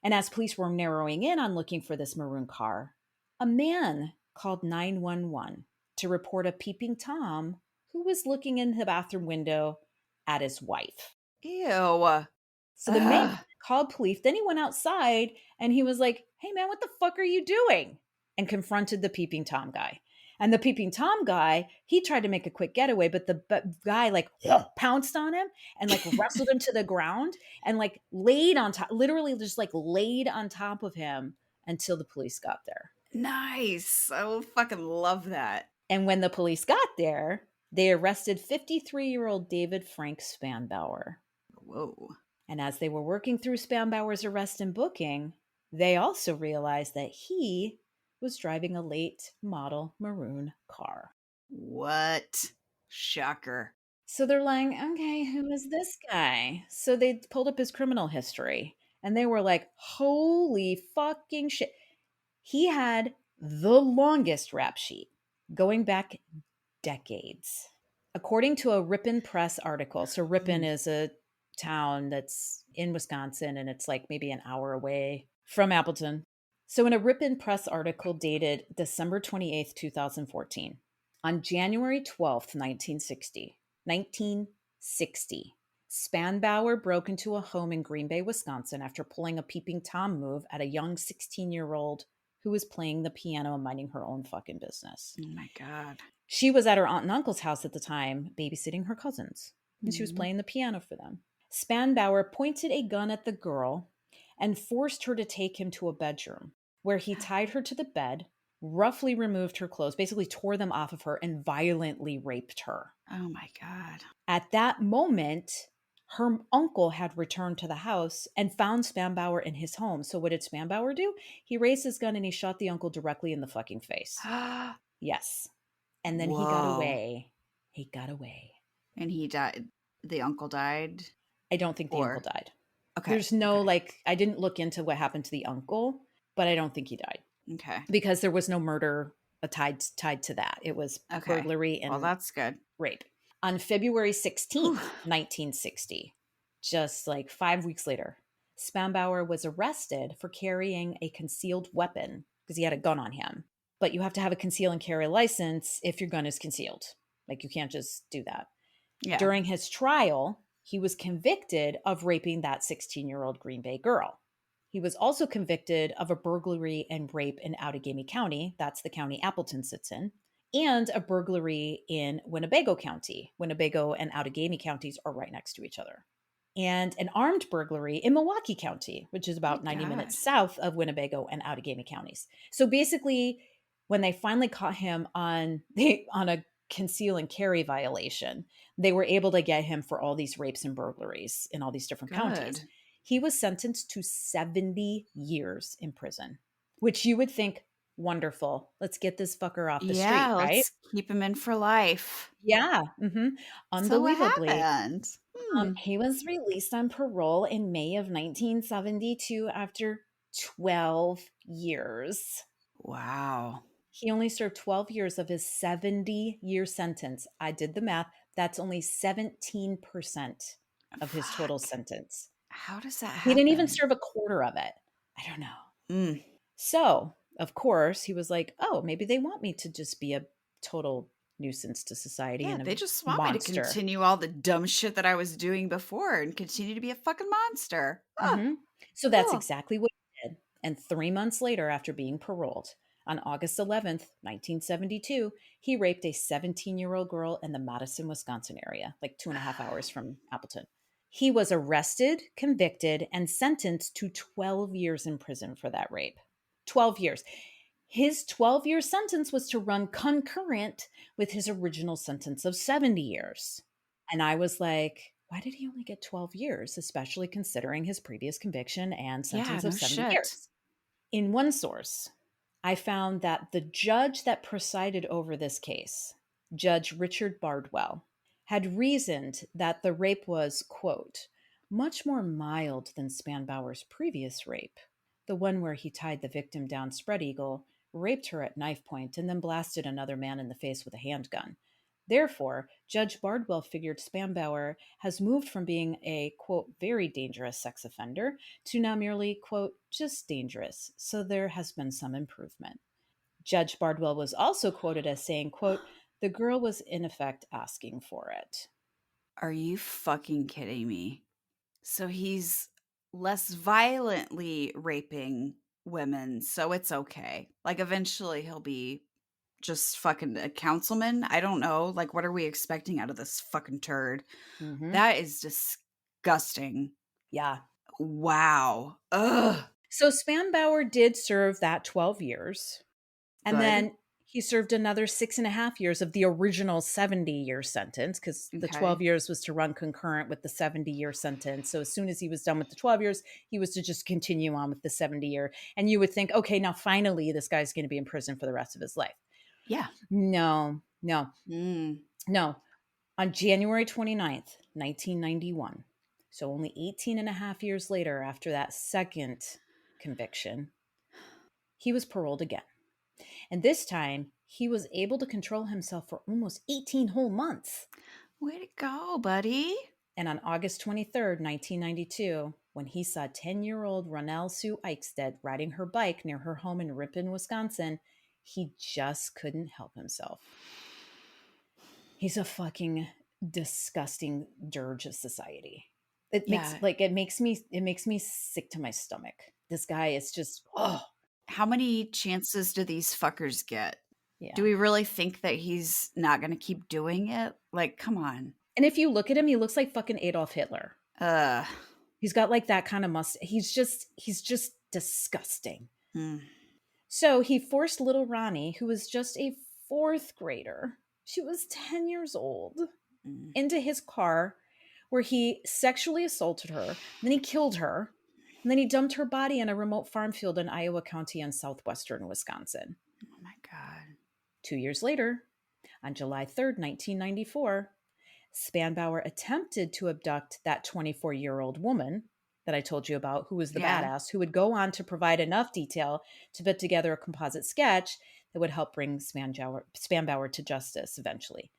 And as police were narrowing in on looking for this maroon car, a man called 911 to report a peeping Tom who was looking in the bathroom window at his wife. Ew. So the man Ugh. called police. Then he went outside and he was like, hey, man, what the fuck are you doing? And confronted the peeping Tom guy. And the peeping Tom guy, he tried to make a quick getaway, but the guy like pounced on him and like wrestled him to the ground and like laid on top, literally just like laid on top of him until the police got there. Nice. I will fucking love that. And when the police got there, they arrested 53-year-old David Frank Spanbauer. Whoa. And as they were working through Spanbauer's arrest and booking, they also realized that he was driving a late model maroon car. What? Shocker. So they're like, okay, who is this guy? So they pulled up his criminal history and they were like, holy fucking shit. He had the longest rap sheet going back decades. According to a Ripon Press article, so Ripon Mm. is a town that's in Wisconsin and it's like maybe an hour away from Appleton. So, in a Ripon Press article dated December 28th, 2014, on January 12th, 1960, Spanbauer broke into a home in Green Bay, Wisconsin after pulling a peeping Tom move at a young 16-year-old who was playing the piano and minding her own fucking business. Oh my god. She was at her aunt and uncle's house at the time, babysitting her cousins, and she was Mhm. playing the piano for them. Spanbauer pointed a gun at the girl and forced her to take him to a bedroom where he tied her to the bed, roughly removed her clothes, basically tore them off of her, and violently raped her. Oh my god. At that moment, Her uncle had returned to the house and found Spanbauer in his home. So what did Spanbauer do? He raised his gun and he shot the uncle directly in the fucking face. Yes. And then he got Whoa. away. He got away. And he died. The uncle died? I don't think the uncle Or, died. okay. There's no, Okay. like, I didn't look into what happened to the uncle, but I don't think he died Okay. because there was no murder tied to that. It was Okay. burglary Well, and that's good. rape. On February Whew. 16th, 1960, just like 5 weeks later, Spanbauer was arrested for carrying a concealed weapon because he had a gun on him. But you have to have a conceal and carry license if your gun is concealed. Like, you can't just do that. Yeah. During his trial, he was convicted of raping that 16-year-old Green Bay girl. He was also convicted of a burglary and rape in Outagamie County. That's the county Appleton sits in. And a burglary in Winnebago County. Winnebago and Outagamie counties are right next to each other. And an armed burglary in Milwaukee County, which is My about 90 God. minutes south of Winnebago and Outagamie counties. So basically, when they finally caught him on a conceal and carry violation, they were able to get him for all these rapes and burglaries in all these different counties. Good. He was sentenced to 70 years in prison, which you would think, wonderful. Let's get this fucker off the street, Yeah, right? let's keep him in for life. Yeah. So what Unbelievably, happened? Hmm. he was released on parole in May of 1972 after 12 years. Wow. He only served 12 years of his 70-year sentence. I did the math. That's only 17% of his total Fuck. sentence. How does that He didn't even happen? serve a quarter of it. I don't know. Mm. So, of course, he was like, oh, maybe they want me to just be a total nuisance to society Yeah, and a they just want me to monster. continue all the dumb shit that I was doing before and continue to be a fucking monster. Ah, hmm So that's cool. exactly what he did. And 3 months later, after being paroled, on August 11th, 1972, he raped a 17-year-old girl in the Madison, Wisconsin area, like 2.5 hours from Appleton. He was arrested, convicted, and sentenced to 12 years in prison for that rape. 12 years. His 12-year sentence was to run concurrent with his original sentence of 70 years. And I was like, why did he only get 12 years, especially considering his previous conviction and Yeah, sentence of no 70 shit. years? In one source, I found that the judge that presided over this case, Judge Richard Bardwell, had reasoned that the rape was, quote, much more mild than Spanbauer's previous rape, the one where he tied the victim down spread eagle, raped her at knife point, and then blasted another man in the face with a handgun. Therefore, Judge Bardwell figured Spanbauer has moved from being a, quote, very dangerous sex offender to now merely, quote, just dangerous. So there has been some improvement. Judge Bardwell was also quoted as saying, quote, the girl was in effect asking for it. Are you fucking kidding me? So he's less violently raping women, so it's okay. Like, eventually he'll be just fucking a councilman? I don't know. Like, what are we expecting out of this fucking turd? Mm-hmm. That is disgusting. Yeah. Wow. Ugh. So Spanbauer did serve that 12 years. And Good. then he served another 6.5 years of the original 70-year sentence because the 12 Okay. years was to run concurrent with the 70-year sentence. So as soon as he was done with the 12 years, he was to just continue on with the 70-year. And you would think, okay, now finally this guy's going to be in prison for the rest of his life. Yeah. No, no, Mm. no. On January 29th, 1991, so only 18 and a half years later after that second conviction, he was paroled again. And this time, he was able to control himself for almost 18 whole months. Way to go, buddy. And on August 23rd, 1992, when he saw 10-year-old Ronelle Sue Eichstead riding her bike near her home in Ripon, Wisconsin, he just couldn't help himself. He's a fucking disgusting dirge of society. Yeah. It makes me sick to my stomach. This guy is just, oh, How many chances do these fuckers get? Do yeah. we really think that he's not going to keep doing it? Like, come on. And if you look at him, he looks like fucking Adolf Hitler. Uh. He's got like that kind of he's just disgusting. Mm. So he forced little Ronnie, who was just a fourth grader, she was 10 years old, Mm. into his car where he sexually assaulted her, then he killed her, and then he dumped her body in a remote farm field in Iowa County in southwestern Wisconsin. Oh my God. 2 years later, on July 3rd, 1994, Spanbauer attempted to abduct that 24-year-old woman that I told you about, who was the Yeah. badass, who would go on to provide enough detail to put together a composite sketch that would help bring Spanbauer to justice eventually.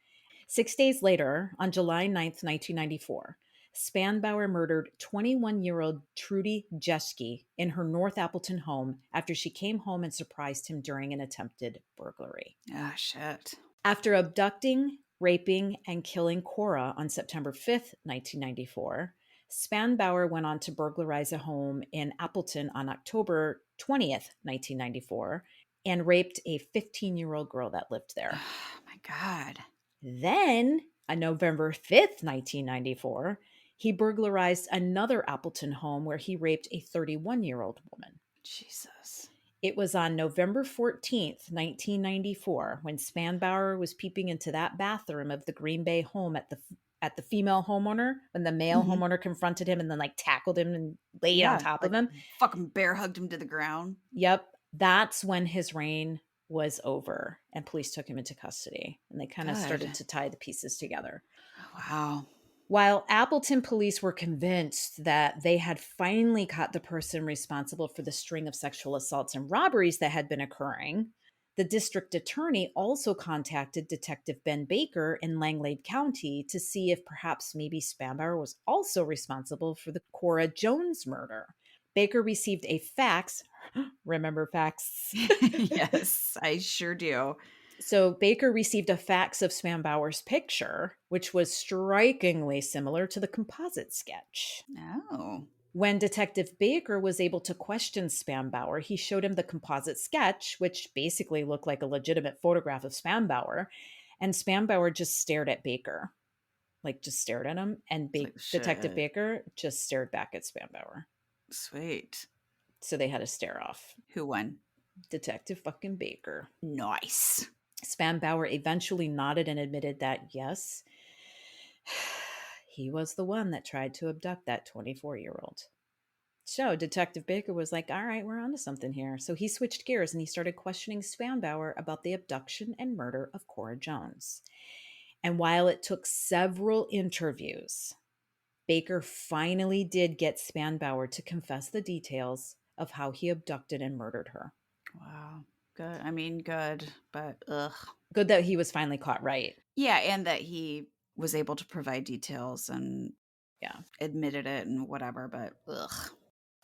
6 days later, on July 9th, 1994, Spanbauer murdered 21-year-old Trudy Jeschke in her North Appleton home after she came home and surprised him during an attempted burglary. Ah, shit. After abducting, raping, and killing Cora on September 5th, 1994, Spanbauer went on to burglarize a home in Appleton on October 20th, 1994, and raped a 15-year-old girl that lived there. Oh my God. Then, on November 5th, 1994, he burglarized another Appleton home where he raped a 31-year-old woman. Jesus. It was on November 14th, 1994, when Spanbauer was peeping into that bathroom of the Green Bay home at the female homeowner, when the male Mhm. homeowner confronted him and then like tackled him and laid on Yeah, top of like, him. fucking bear hugged him to the ground. Yep, that's when his reign was over and police took him into custody and they kind of started Good. to tie the pieces together. Wow. While Appleton police were convinced that they had finally caught the person responsible for the string of sexual assaults and robberies that had been occurring, the district attorney also contacted Detective Ben Baker in Langlade County to see if perhaps maybe Spanbauer was also responsible for the Cora Jones murder. Baker received a fax. Remember fax? Yes, I sure do. So Baker received a fax of Spanbauer's picture, which was strikingly similar to the composite sketch. Oh. When Detective Baker was able to question Spanbauer, he showed him the composite sketch, which basically looked like a legitimate photograph of Spanbauer. And Spanbauer just stared at Baker, like just stared at him. And It's like, Detective shit. Baker just stared back at Spanbauer. Sweet. So they had a stare off. Who won? Detective fucking Baker. Nice. Spanbauer eventually nodded and admitted that, yes, he was the one that tried to abduct that 24-year-old. So Detective Baker was like, all right, we're onto something here. So he switched gears and he started questioning Spanbauer about the abduction and murder of Cora Jones. And while it took several interviews, Baker finally did get Spanbauer to confess the details of how he abducted and murdered her. Wow. Good. I mean, good, but ugh. Good that he was finally caught right. Yeah, and that he was able to provide details and Yeah. admitted it and whatever, but ugh.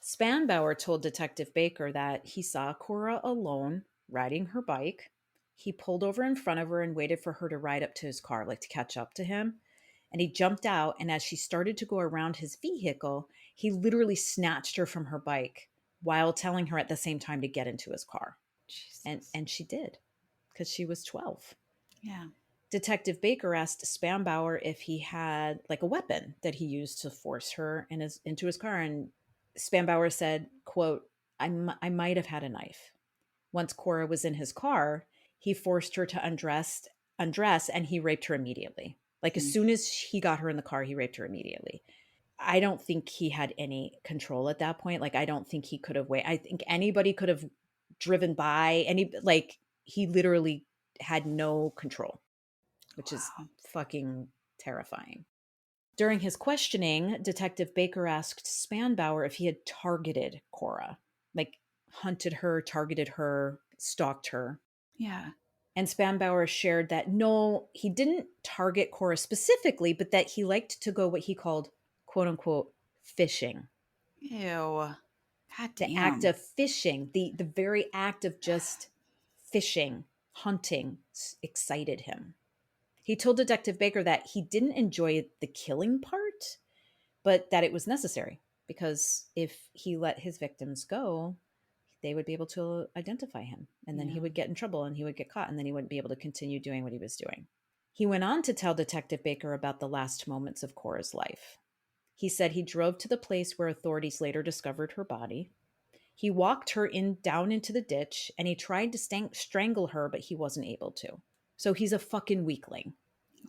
Spanbauer told Detective Baker that he saw Cora alone riding her bike. He pulled over in front of her and waited for her to ride up to his car, like to catch up to him. And he jumped out, and as she started to go around his vehicle, he literally snatched her from her bike while telling her at the same time to get into his car. And Jesus. and she did, because she was 12. Yeah. Detective Baker asked Spanbauer if he had like a weapon that he used to force her into his car, and Spanbauer said, quote, I might have had a knife. Once Cora was in his car, he forced her to undress, and he raped her immediately. Like as Mm. soon as he got her in the car, he raped her immediately. I don't think he had any control at that point. Like I don't think he could have waited. I think anybody could have driven by like he literally had no control, which is Wow. fucking terrifying. During his questioning, Detective Baker asked Spanbauer if he had targeted Cora, like hunted her, targeted her, stalked her. Yeah. And Spanbauer shared that no, he didn't target Cora specifically, but that he liked to go what he called, quote unquote, fishing. Ew. God The act damn. of fishing, the very act of just fishing, hunting, excited him. He told Detective Baker that he didn't enjoy the killing part, but that it was necessary because if he let his victims go, they would be able to identify him and then he Yeah. would get in trouble and he would get caught and then he wouldn't be able to continue doing what he was doing. He went on to tell Detective Baker about the last moments of Cora's life. He said he drove to the place where authorities later discovered her body. He walked her in down into the ditch and he tried to strangle her, but he wasn't able to. So he's a fucking weakling.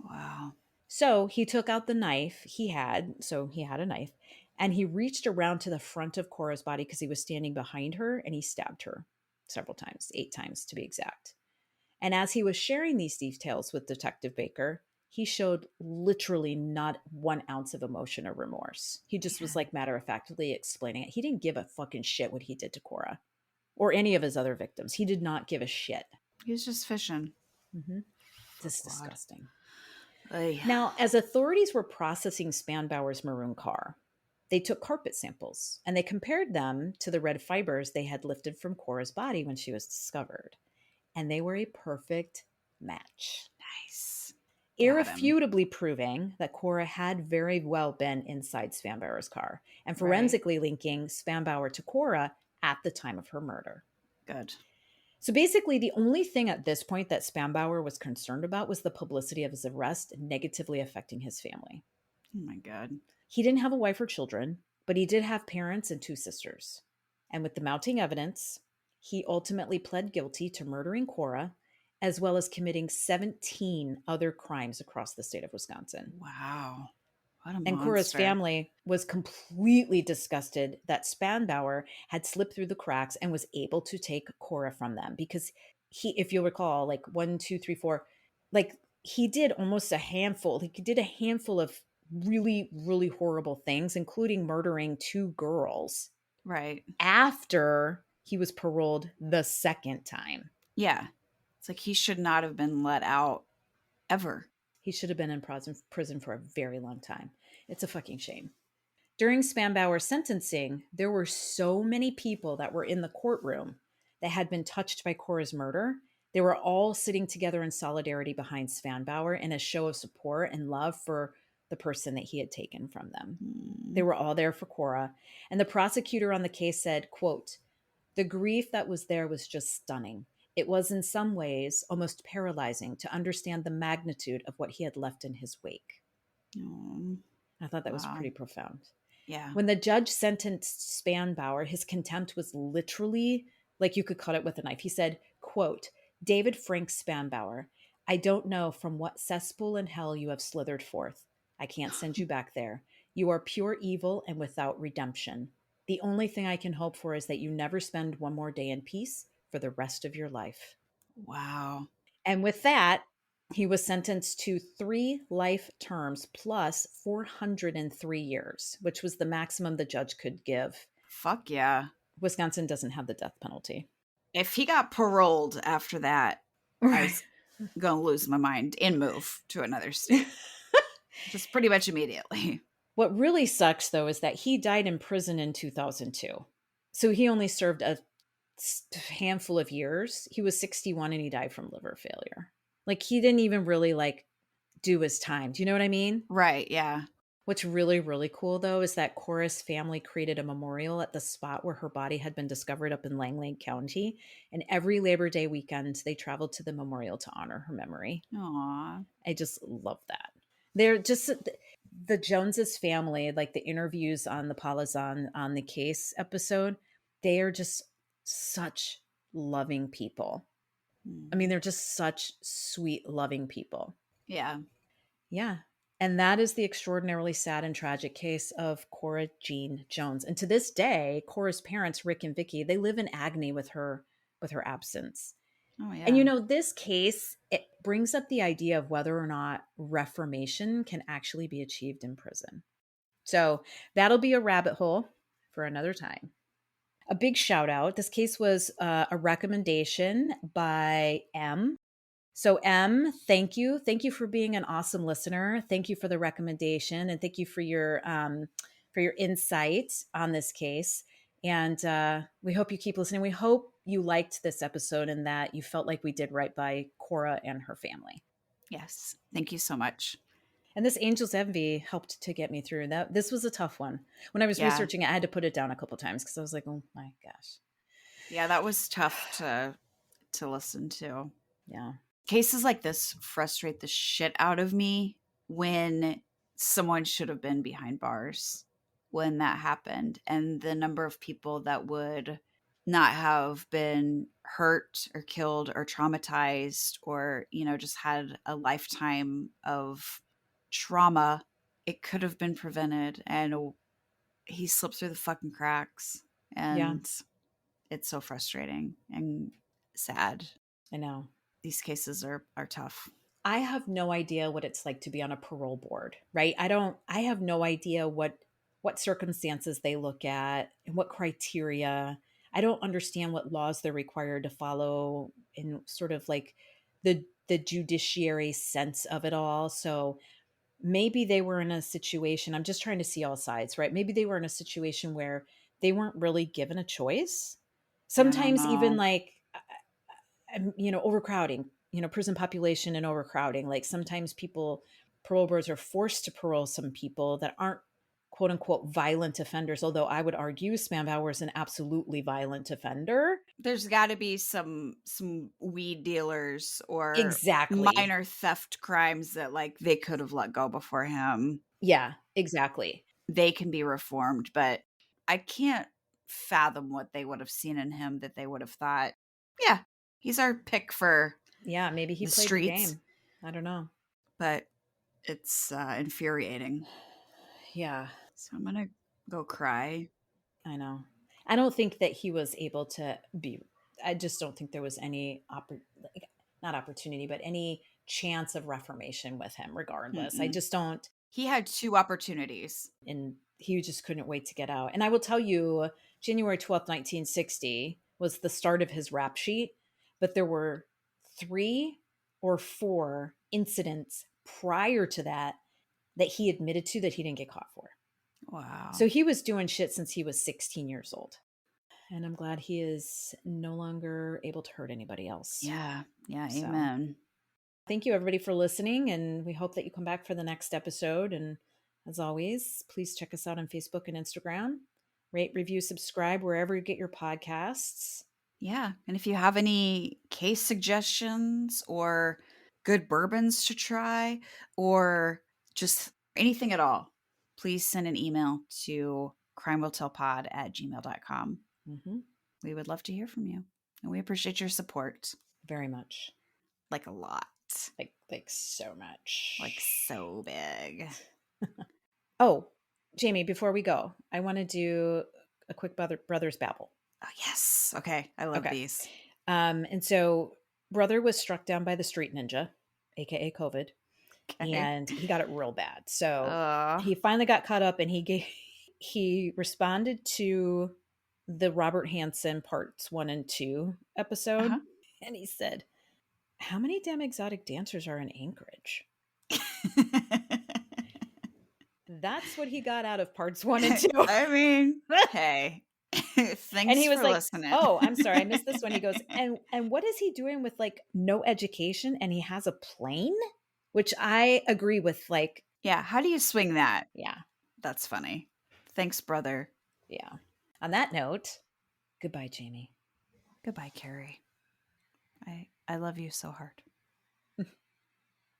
Wow. So he took out the knife he had a knife, and he reached around to the front of Cora's body because he was standing behind her, and he stabbed her several times, 8 times to be exact. And as he was sharing these details with Detective Baker, he showed literally not 1 ounce of emotion or remorse. He just was Man, like matter of factly explaining it. He didn't give a fucking shit what he did to Cora or any of his other victims. He did not give a shit. he was just fishing Mm-hmm. for This is blood. disgusting. Ay. Now, as authorities were processing Spanbauer's maroon car, they took carpet samples and they compared them to the red fibers they had lifted from Cora's body when she was discovered. And they were a perfect match, Nice. Got him. irrefutably proving that Cora had very well been inside Spanbauer's car and Right. forensically linking Spanbauer to Cora at the time of her murder. Good. So basically, the only thing at this point that Spanbauer was concerned about was the publicity of his arrest negatively affecting his family. Oh my God. He didn't have a wife or children, but he did have parents and 2 sisters. And with the mounting evidence, he ultimately pled guilty to murdering Cora, as well as committing 17 other crimes across the state of Wisconsin. Wow. What a And Cora's monster. family was completely disgusted that Spanbauer had slipped through the cracks and was able to take Cora from them because if you'll recall, like 1, 2, 3, 4, like he did almost a handful. He did a handful of really, really horrible things, including murdering 2 girls Right. after he was paroled the second time. Yeah. It's like he should not have been let out ever. He should have been in prison for a very long time. It's a fucking shame. During Spanbauer's sentencing, there were so many people that were in the courtroom that had been touched by Cora's murder. They were all sitting together in solidarity behind Spanbauer in a show of support and love for the person that he had taken from them. They Hmm. were all there for Cora. And the prosecutor on the case said, quote, "The grief that was there was just stunning. It was in some ways almost paralyzing to understand the magnitude of what he had left in his wake." Oh, I thought that was wow. pretty profound. Yeah. When the judge sentenced Spanbauer, his contempt was literally like you could cut it with a knife. He said, quote, "David Frank Spanbauer, I don't know from what cesspool in hell you have slithered forth. I can't send you back there. You are pure evil and without redemption. The only thing I can hope for is that you never spend one more day in peace for the rest of your life." Wow. And with that, he was sentenced to 3 life terms plus 403 years, which was the maximum the judge could give. Fuck yeah. Wisconsin doesn't have the death penalty. If he got paroled after that, I Right. was gonna lose my mind and move to another state. Just pretty much immediately. What really sucks, though, is that he died in prison in 2002. So he only served a handful of years. He was 61 and he died from liver failure. Like he didn't even really like do his time. Do you know what I mean? Right, yeah. What's really, really cool though is that Cora's family created a memorial at the spot where her body had been discovered up in Langley County. And every Labor Day weekend, they traveled to the memorial to honor her memory. Aw. I just love that. They're just the Joneses family, like the interviews on the Palazan on the case episode, they are just such loving people. I mean, Mm. they're just such sweet, loving people. Yeah. Yeah. And that is the extraordinarily sad and tragic case of Cora Jean Jones. And to this day, Cora's parents, Rick and Vicky, they live in agony with her absence. Oh, And yeah. you know, this case, it brings up the idea of whether or not reformation can actually be achieved in prison. So that'll be a rabbit hole for another time. A big shout out. This case was a recommendation by M. So, M, thank you. Thank you for being an awesome listener. Thank you for the recommendation, and thank you for your insight on this case. And we hope you keep listening. We hope you liked this episode and that you felt like we did right by Cora and her family. Yes. Thank you so much. And this Angel's Envy helped to get me through that. This was a tough one. When I was Yeah. researching it, I had to put it down a couple times because I was like, oh my gosh. Yeah, that was tough to listen to. Yeah. Cases like this frustrate the shit out of me when someone should have been behind bars when that happened, and the number of people that would not have been hurt or killed or traumatized or, just had a lifetime of trauma. It could have been prevented, and he slipped through the fucking cracks, Yeah, and it's so frustrating and sad. I know. These cases are tough. I have no idea what it's like to be on a parole board, right? I have no idea what circumstances they look at and what criteria. I don't understand what laws they're required to follow in sort of like the judiciary sense of it all. So maybe they were in a situation, I'm just trying to see all sides, right? Maybe they were in a situation where they weren't really given a choice. Yeah, I don't Sometimes even know. like overcrowding, prison population and overcrowding. Like sometimes people, parole boards are forced to parole some people that aren't quote unquote violent offenders. Although I would argue Spanbauer is an absolutely violent offender. There's got to be some weed dealers or Exactly. minor theft crimes that like they could have let go before him. Yeah, exactly. They can be reformed, but I can't fathom what they would have seen in him that they would have thought, yeah, he's our pick for Yeah, maybe he the played the streets. game. I don't know. But it's infuriating. Yeah, So I'm gonna go cry. I know. I don't think that he was able to be. I just don't think there was any not opportunity, but any chance of reformation with him. Regardless, I Mm-mm. just don't. He had 2 opportunities. And he just couldn't wait to get out. And I will tell you, January 12th, 1960 was the start of his rap sheet, but there were 3 or 4 incidents prior to that that he admitted to that he didn't get caught for. Wow. So he was doing shit since he was 16 years old. And I'm glad he is no longer able to hurt anybody else. Yeah. Yeah. So Amen. thank you, everybody, for listening. And we hope that you come back for the next episode. And as always, please check us out on Facebook and Instagram. Rate, review, subscribe wherever you get your podcasts. Yeah. And if you have any case suggestions or good bourbons to try or just anything at all, please send an email to crimehotelpod@gmail.com. Mm-hmm. We would love to hear from you. And we appreciate your support. Very much. Like a lot. Like so much. Like so big. Oh, Jamie, before we go, I want to do a quick Brothers Babble. Oh, yes. Okay. I love Okay. these. And so Brother was struck down by the street ninja, aka COVID, Okay. and he got it real bad. So Uh, he finally got caught up, and he responded to the Robert Hansen parts 1 and 2 episode, uh-huh. and he said, "How many damn exotic dancers are in Anchorage?" That's what he got out of parts 1 and 2. I mean, hey, And thanks he was for like, listening. "Oh, I'm sorry, I missed this one." He goes, "And what is he doing with like no education and he has a plane?" Which I agree with, like, Yeah, how do you swing that? yeah. That's funny. Thanks, brother. Yeah. On that note, goodbye, Jamie. Goodbye, Carrie. I love you so hard.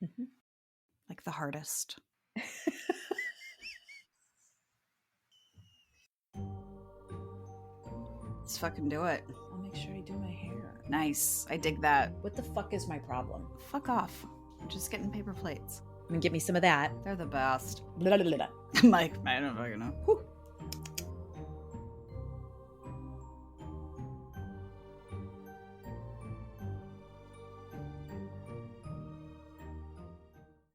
Mhm. Like the hardest. Let's fucking do it. I'll make sure I do my hair. Nice. I dig that. What the fuck is my problem? Fuck off. I'm just getting paper plates. I mean, give me some of that. They're the best. Blah, blah, blah, blah. I'm like, I don't fucking know. Whew.